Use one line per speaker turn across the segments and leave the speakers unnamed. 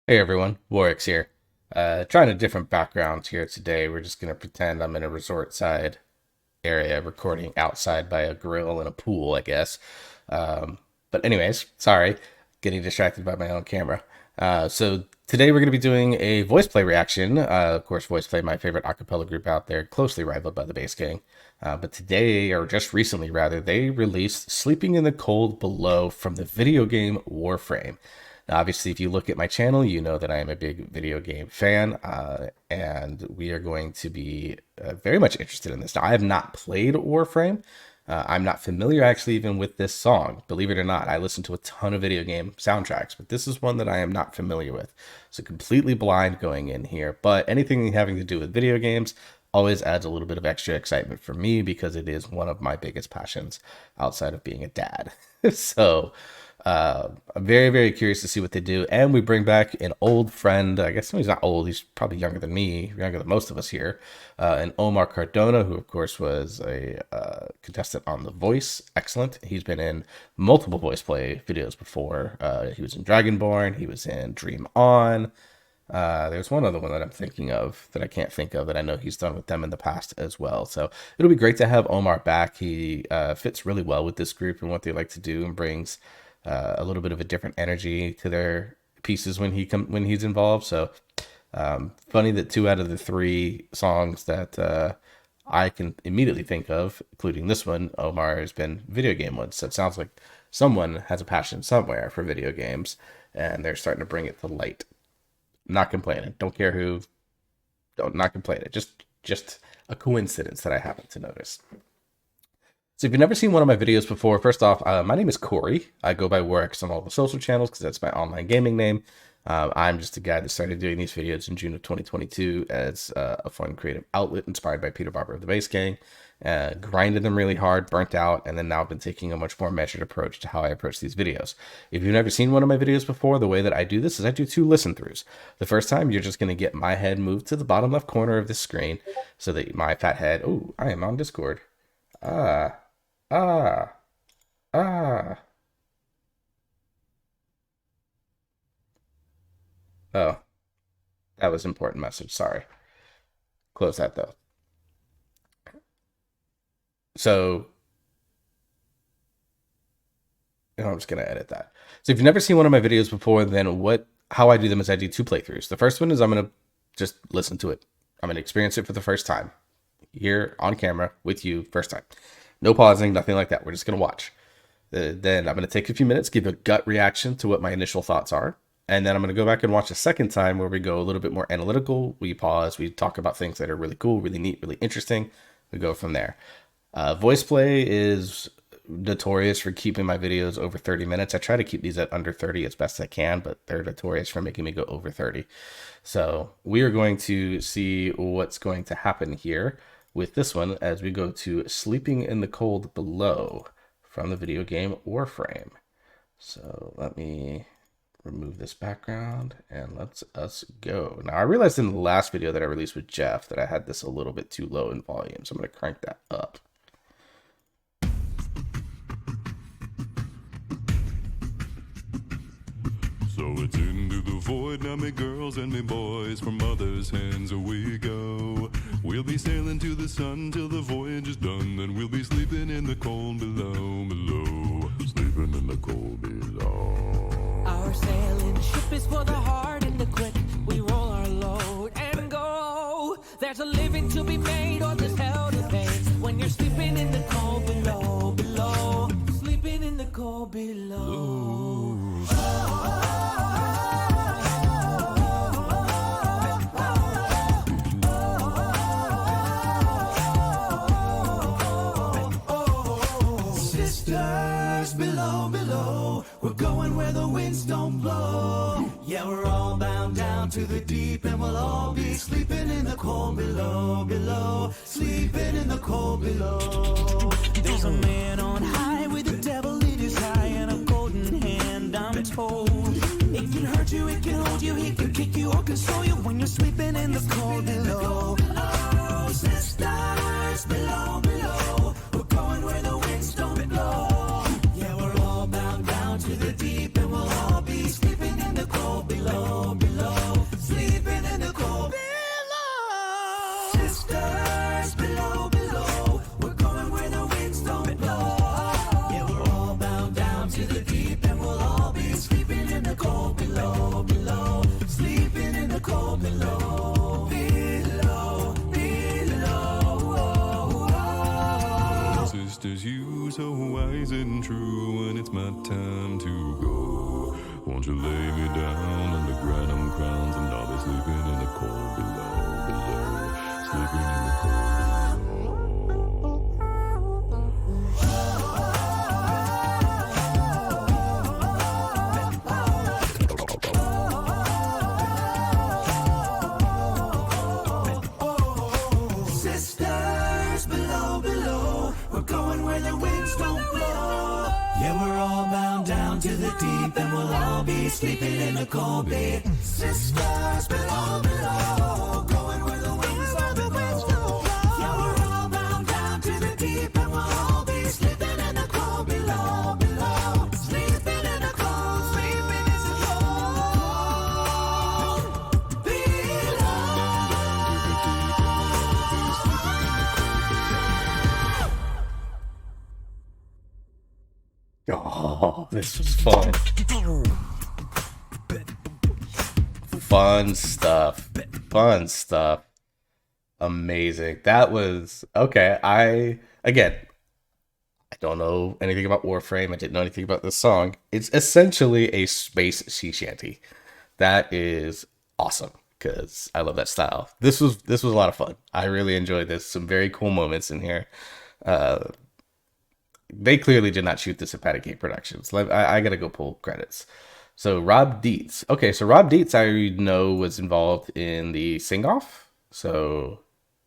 Hey everyone, Warwick's here. Trying a different background here today. We're just gonna pretend I'm in a resort side area recording outside by a grill and a pool, I guess. But anyways, sorry, getting distracted by my own camera. So today we're gonna be doing a voice play reaction. Of course, voice play, my favorite acapella group out there, closely rivaled by the Bass Gang. But today, or just recently rather, they released "Sleeping in the Cold Below" from the video game Warframe. Now, obviously, if you look at my channel, you know that I am a big video game fan, and we are going to be very much interested in this. Now, I have not played Warframe. I'm not familiar actually even with this song. Believe it or not, I listen to a ton of video game soundtracks, but this is one that I am not familiar with. So completely blind going in here, but anything having to do with video games always adds a little bit of extra excitement for me because it is one of my biggest passions outside of being a dad. So I'm very, very curious to see what they do. And we bring back an old friend. I guess he's not old. He's probably younger than me, younger than most of us here. And Omar Cardona, who, of course, was a contestant on The Voice. Excellent. He's been in multiple voice play videos before. He was in Dragonborn. He was in Dream On. There's one other one that I'm thinking of that I can't think of that I know he's done with them in the past as well. So it'll be great to have Omar back. He fits really well with this group and what they like to do and brings a little bit of a different energy to their pieces when he's involved. So funny that two out of the three songs that I can immediately think of, including this one, Omar, has been video game ones. So it sounds like someone has a passion somewhere for video games, and they're starting to bring it to light. Not complaining. Don't care who. Don't not complaining. Just a coincidence that I happen to notice. So if you've never seen one of my videos before, first off, my name is Corey. I go by Works on all the social channels because that's my online gaming name. I'm just a guy that started doing these videos in June of 2022 as a fun creative outlet inspired by Peter Barber of the Bass Gang. Grinded them really hard, burnt out, and then now I've been taking a much more measured approach to how I approach these videos. If you've never seen one of my videos before, the way that I do this is I do two listen throughs. The first time, you're just going to get my head moved to the bottom left corner of the screen so that my fat head, oh, I am on Discord. Ah, ah, ah. Oh, that was an important message. Sorry. Close that though. So, I'm just gonna edit that. So if you've never seen one of my videos before, then how I do them is I do two playthroughs. The first one is I'm gonna just listen to it. I'm gonna experience it for the first time here on camera with you, first time. No pausing, nothing like that. We're just gonna watch. Then I'm gonna take a few minutes, give a gut reaction to what my initial thoughts are. And then I'm going to go back and watch a second time where we go a little bit more analytical. We pause, we talk about things that are really cool, really neat, really interesting. We go from there. Voice play is notorious for keeping my videos over 30 minutes. I try to keep these at under 30 as best I can, but they're notorious for making me go over 30. So we are going to see what's going to happen here with this one as we go to Sleeping in the Cold Below from the video game Warframe. So let me remove this background and let's us go. Now I realized in the last video that I released with Jeff that I had this a little bit too low in volume, so I'm going to crank that up.
So it's into the void now, me girls and me boys, from mother's hands we go. We'll be sailing to the sun till the voyage is done, then we'll be sleeping in the cold below, below, sleeping in the cold below.
Our sailing ship is for the hard and the quick. We roll our load and go. There's a living to be made or there's hell to pay. When you're sleeping in the cold below, below, sleeping in the cold below. Sisters below, below, we're going where the winds don't blow. Yeah, we're all bound down to the deep, and we'll all be sleeping in the cold below, below, sleeping in the cold below. There's a man on high with the devil in his eye and a golden hand, I'm told. It can hurt you, it can hold you, he can kick you or console you when you're sleeping in the cold below. Oh, sisters below, below, we're going where the winds don't blow. Yeah, we're all bound down to the deep, and we'll all be sleeping in the cold below, below.
so wise and true, and it's my time to go. Won't you lay me down under granum crowns, and I'll be sleeping in the cold below, below, sleeping in the cold below.
Sisters below, below, we're going where the winds don't blow. Yeah, we're all bound down to the deep, and we'll all be sleeping in the cold bay. Sisters below, below, going where the winds don't blow. Yeah, we're all bound down to the deep, and we'll all be sleeping in the cold below, below. Sleeping in the cold, sleeping in the cold
Oh, this was fun. Fun stuff. Fun stuff. Amazing. That was okay. I don't know anything about Warframe. I didn't know anything about this song. It's essentially a space sea shanty. That is awesome because I love that style. This was a lot of fun. I really enjoyed this. Some very cool moments in here. They clearly did not shoot this at Patty Cake Productions. I gotta go pull credits. So Rob Dietz. Okay, so Rob Dietz I know was involved in the sing-off. So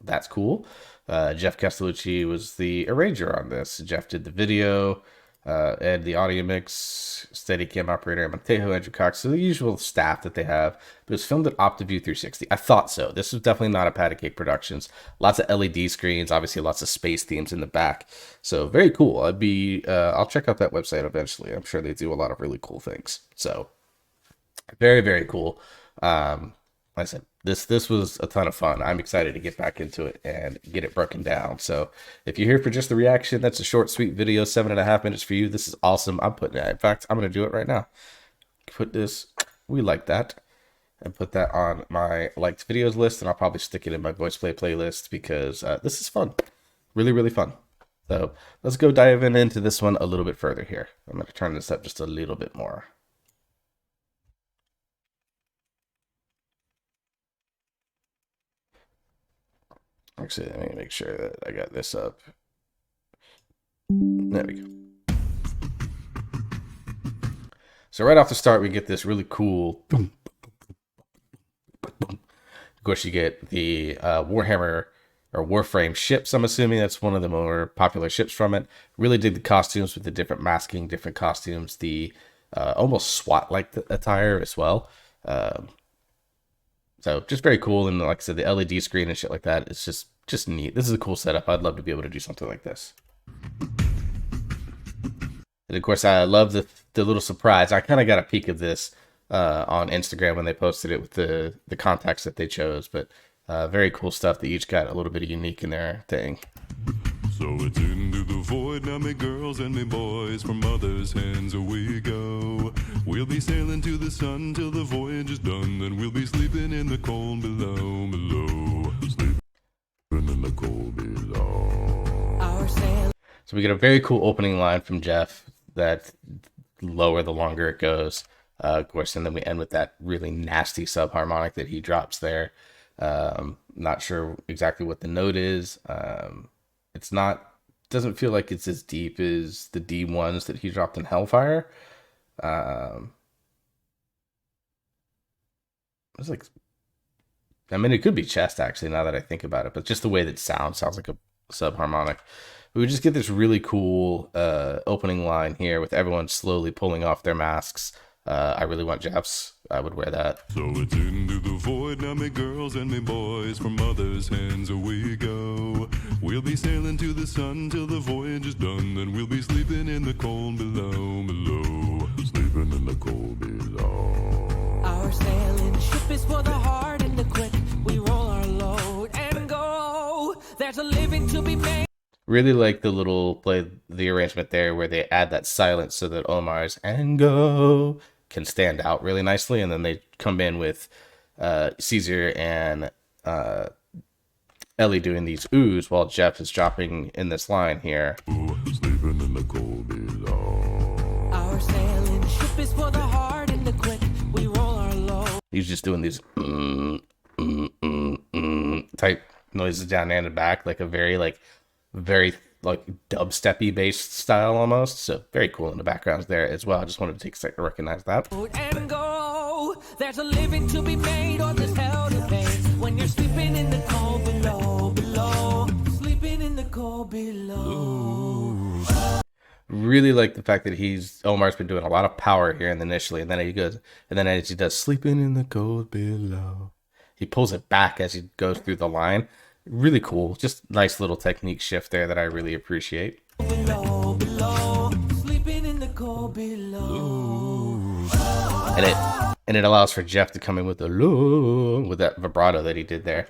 that's cool. Jeff Castellucci was the arranger on this. Jeff did the video, Ed the audio mix, Steadicam operator, Montejo, Andrew Cox. So the usual staff that they have. But it was filmed at OptiView 360. I thought so. This was definitely not a Patty Cake Productions. Lots of LED screens, obviously lots of space themes in the back. So very cool. I'll check out that website eventually. I'm sure they do a lot of really cool things. So very, very cool. Like I said, this was a ton of fun. I'm excited to get back into it and get it broken down. So if you're here for just the reaction, that's a short, sweet video, 7.5 minutes for you. This is awesome. I'm putting it. In fact, I'm gonna do it right now. Put this, we like that, and put that on my liked videos list, and I'll probably stick it in my VoicePlay playlist because this is fun, really, really fun. So let's go dive into this one a little bit further here. I'm gonna turn this up just a little bit more. Actually, let me make sure that I got this up. There we go. So right off the start, we get this really cool. Of course, you get the Warhammer or Warframe ships. I'm assuming that's one of the more popular ships from it. Really dig the costumes with the different masking, different costumes, the almost SWAT-like attire as well. So just very cool, and like I said, the LED screen and shit like that, it's just neat. This is a cool setup. I'd love to be able to do something like this. And of course, I love the little surprise. I kind of got a peek of this on Instagram when they posted it with the contacts that they chose, but very cool stuff. They each got a little bit of unique in their thing.
So it's into the void now, me girls and me boys, from mother's hands we go. We'll be sailing to the sun till the voyage is done, then we'll be sleeping in the cold below, below, sleeping in the cold below.
So we get a very cool opening line from Jeff that lower the longer it goes, of course, and then we end with that really nasty subharmonic that he drops there. Not sure exactly what the note is. It's not, doesn't feel like it's as deep as the D1s that he dropped in Hellfire. It's like, I mean, it could be chest actually, now that I think about it, but just the way that it sounds like a subharmonic. We just get this really cool opening line here with everyone slowly pulling off their masks. I really want Jeff's. I would wear that.
So it's into the void now, me girls and me boys, from mother's hands we go. We'll be sailing to the sun till the voyage is done, then we'll be sleeping in the cold below, below, sleeping in the cold below.
Our sailing ship is for the hard and the quick. We roll our load and go. There's a living to be made.
Really like the arrangement there where they add that silence so that Omar's "and go" can stand out really nicely, and then they come in with Caesar and Ellie doing these oohs while Jeff is dropping in this line here.
Sleeping sleeping in the cold below.
Our sailing ship is for the hard and the quick. We roll our load.
He's just doing these type noises down and back, like a very dubsteppy based style almost. So very cool in the backgrounds there as well. I just wanted to take a second to recognize that.
And go. There's a living to be made or there's hell to pay. When you're sleeping in the cold below, below. Sleeping in the cold below.
Really like the fact that Omar's been doing a lot of power here initially, and then he goes, and then as he does sleeping in the cold below, he pulls it back as he goes through the line. Really cool, just nice little technique shift there that I really appreciate.
Below, below. Sleeping in the cold below.
And it allows for Jeff to come in with with that vibrato that he did there.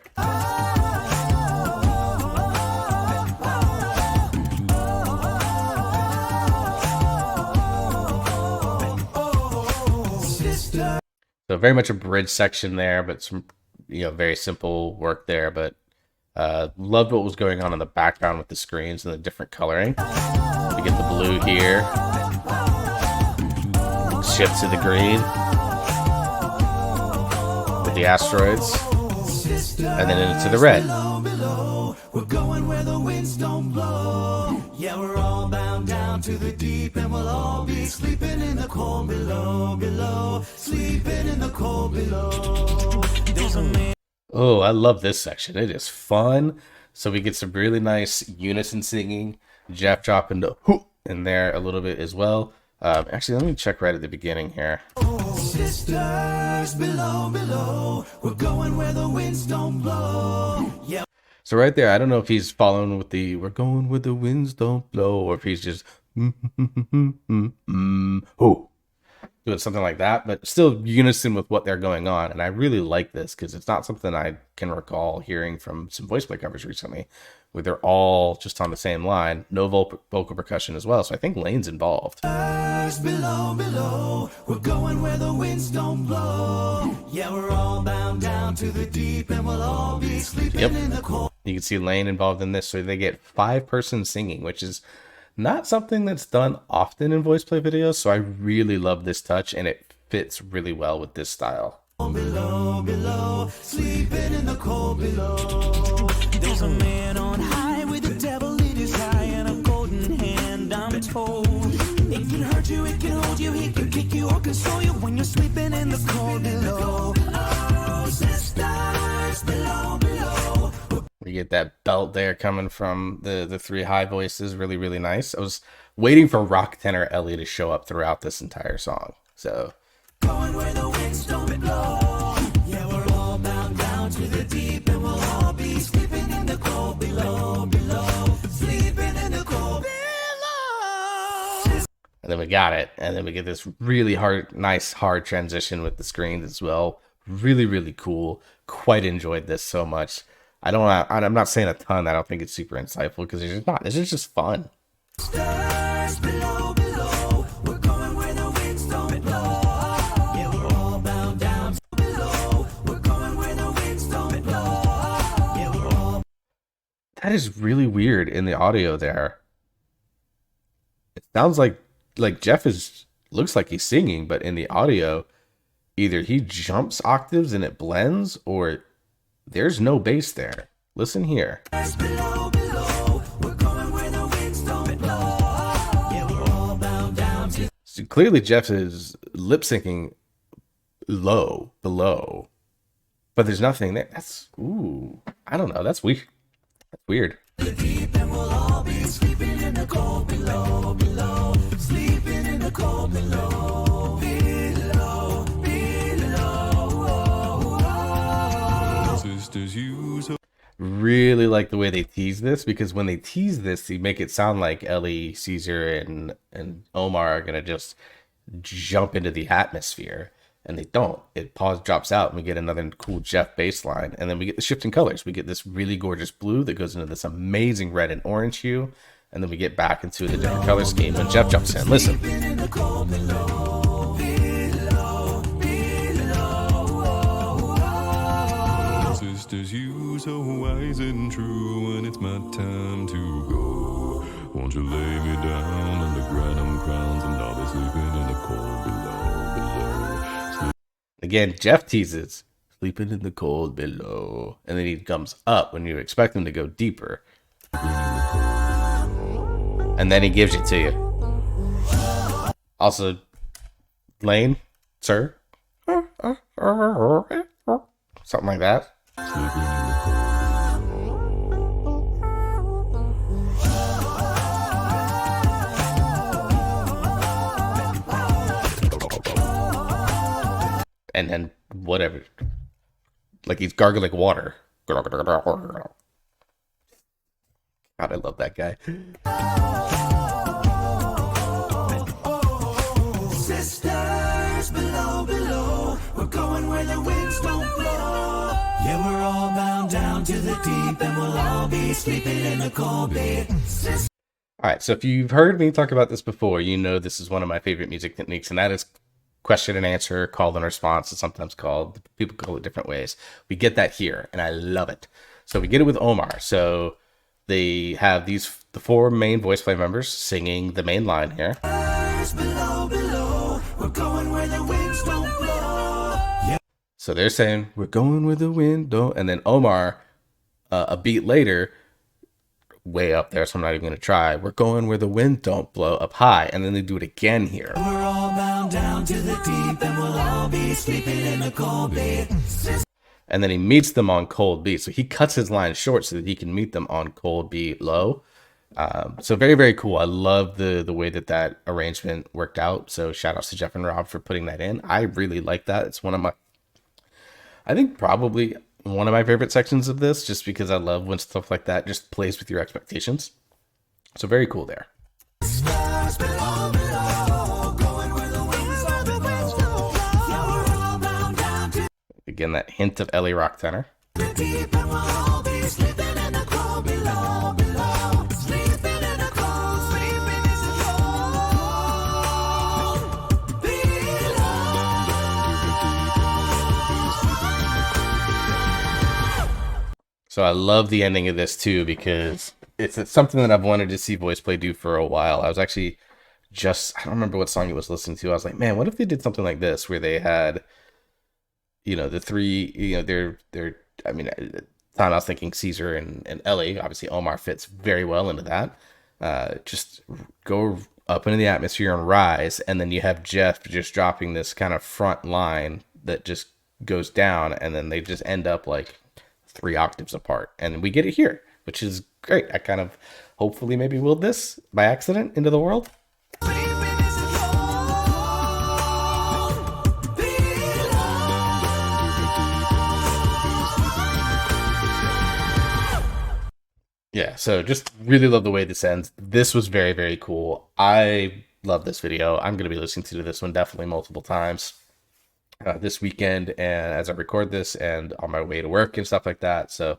So very much a bridge section there, but some very simple work there. But loved what was going on in the background with the screens and the different coloring. We get the blue here, shift to the green with the asteroids, and then into the red.
We're going where the winds don't blow. Yeah, we're all bound down to the deep, and we'll all be sleeping in the cold below, below. Sleeping in the cold below. There's a man.
Oh, I love this section. It is fun. So we get some really nice unison singing. Jeff dropping the hoop in there a little bit as well. Actually, let me check right at the beginning here.
Sisters below, below. We're going where the winds don't blow. Yeah.
So right there, I don't know if he's following with the "we're going where the winds don't blow" or if he's just doing something like that, but still unison with what they're going on. And I really like this because it's not something I can recall hearing from some VoicePlay covers recently, where they're all just on the same line, no vocal percussion as well. So I think Lane's involved.
Below, below, we're going where the winds don't blow. Yeah, we're all bound down to the deep, and we'll all be sleeping in the cold.
You can see Lane involved in this, so they get 5-person singing, which is not something that's done often in VoicePlay videos. So I really love this touch, and it fits really well with this style.
Below, below, sleeping in the cold below. There's a man on high with the devil in his eye and a golden hand, I'm told. It can hurt you, it can hold you, he can kick you or console you when you're sleeping in the cold below. Oh, sisters, below, below.
We get that belt there coming from the 3 high voices. Really, really nice. I was waiting for rock tenor Ellie to show up throughout this entire song. So
Going where the winds don't blow. Yeah, we're all bound down to the deep, and we'll all be sleeping in the cold below, below. Sleeping in the cold below.
and then we got it. And then we get this really nice hard transition with the screens as well. Really, really cool. Quite enjoyed this so much. I'm not saying a ton. I don't think it's super insightful because it's just not. This is just fun.
Stars below, below. We're going where the winds don't blow. Yeah, we're all bound down below. We're going where the winds don't blow. Yeah, we're all.
That is really weird in the audio there. It sounds like Jeff looks like he's singing, but in the audio, either he jumps octaves and it blends, or there's no bass there. Listen here.
Below, below. We're going where the winds don't blow. Yeah, we're all bound down to.
So clearly Jeff is lip syncing below, but there's nothing there. I don't know. That's weird. That's weird.
The deep, and we'll all be sleeping in the cold below, below. Sleeping in the cold below, below, below.
Sisters use a
Really like the way they tease this, because when they tease this, they make it sound like Ellie, Caesar, and Omar are gonna just jump into the atmosphere, and they don't. It drops out, and we get another cool Jeff bass line, and then we get the shifting colors. We get this really gorgeous blue that goes into this amazing red and orange hue, and then we get back into the different color scheme when Jeff jumps in. Listen.
In the cold below, below, below.
just as you, so wise and true. When it's my time to go, won't you lay me down on the granum crowns, and I'll be sleeping in the cold below.
Again, Jeff teases, sleeping in the cold below. And then he comes up when you expect him to go deeper. And then he gives it to you. Also, Lane, sir. Something like that. And then whatever. Like he's gargling water. God, I love that guy.
Sisters below, below, we're going where the winds don't blow. Yeah, we're all bound down to the deep, and we'll all be sleeping in the cold bed.
All right, so if you've heard me talk about this before, you know this is one of my favorite music techniques, and that is question and answer, call and response. It's sometimes called, people call it different ways. We get that here, and I love it. So we get it with Omar. So they have the four main VoicePlay members singing the main line here.
Below, below, we're going where the winds don't blow. Yeah.
So they're saying, we're going where the wind don't, and then Omar, a beat later, way up there, so I'm not even going to try, we're going where the wind don't blow, up high, and then they do it again here.
We're all bound down to the deep, and we'll all be sleeping in the cold bed.
And then he meets them on cold beat, so he cuts his line short so that he can meet them on cold beat low. So very, very cool. I love the way that arrangement worked out. So shout outs to Jeff and Rob for putting that in. I really like that. It's one of my, I think probably one of my favorite sections of this, just because I love when stuff like that just plays with your expectations. So very cool there.
Stars below, below, going where the winds don't blow. Yeah, we're all bound down to
Again, that hint of Ellie Rock tenor.
the deep, and we'll all be sleeping in the cold below, below. Sleeping in the cold, sleeping in the cold below.
So I love the ending of this too, because it's something that I've wanted to see VoicePlay do for a while. I was actually I don't remember what song it was listening to. I was like, man, what if they did something like this where they had, the three, I mean, at the time I was thinking Caesar and Ellie. Obviously Omar fits very well into that. Just go up into the atmosphere and rise, and then you have Jeff just dropping this kind of front line that just goes down, and then they just end up like 3 octaves apart, and we get it here, which is great. I kind of hopefully maybe willed this by accident into the world. Yeah, so just really love the way this ends. This was very, very cool. I love this video. I'm going to be listening to this one definitely multiple times this weekend, and as I record this and on my way to work and stuff like that. So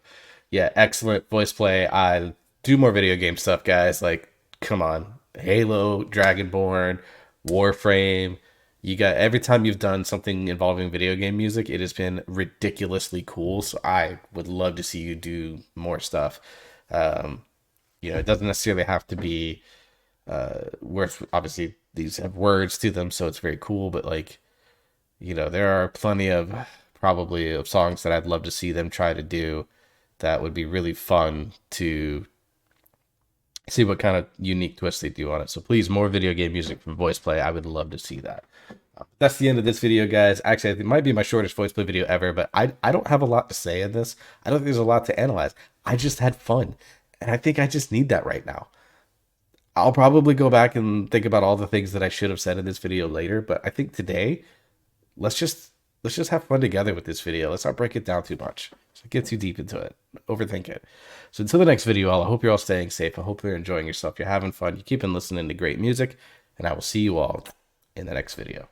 yeah, excellent VoicePlay. I do more video game stuff, guys. Like, come on. Halo, Dragonborn, Warframe. You got, every time you've done something involving video game music, it has been ridiculously cool. So I would love to see you do more stuff. It doesn't necessarily have to be words. Obviously these have words to them, so it's very cool, but like, there are plenty of songs that I'd love to see them try to do that would be really fun to see what kind of unique twists they do on it. So please, more video game music from VoicePlay. I would love to see that. That's the end of this video, guys. Actually, it might be my shortest VoicePlay video ever, but I don't have a lot to say in this. I don't think there's a lot to analyze. I just had fun, and I think I just need that right now. I'll probably go back and think about all the things that I should have said in this video later, but I think today, let's just have fun together with this video. Let's not break it down too much. Let's get too deep into it, overthink it. So until the next video, I hope you're all staying safe. I hope you're enjoying yourself. You're having fun. You keep on listening to great music, and I will see you all in the next video.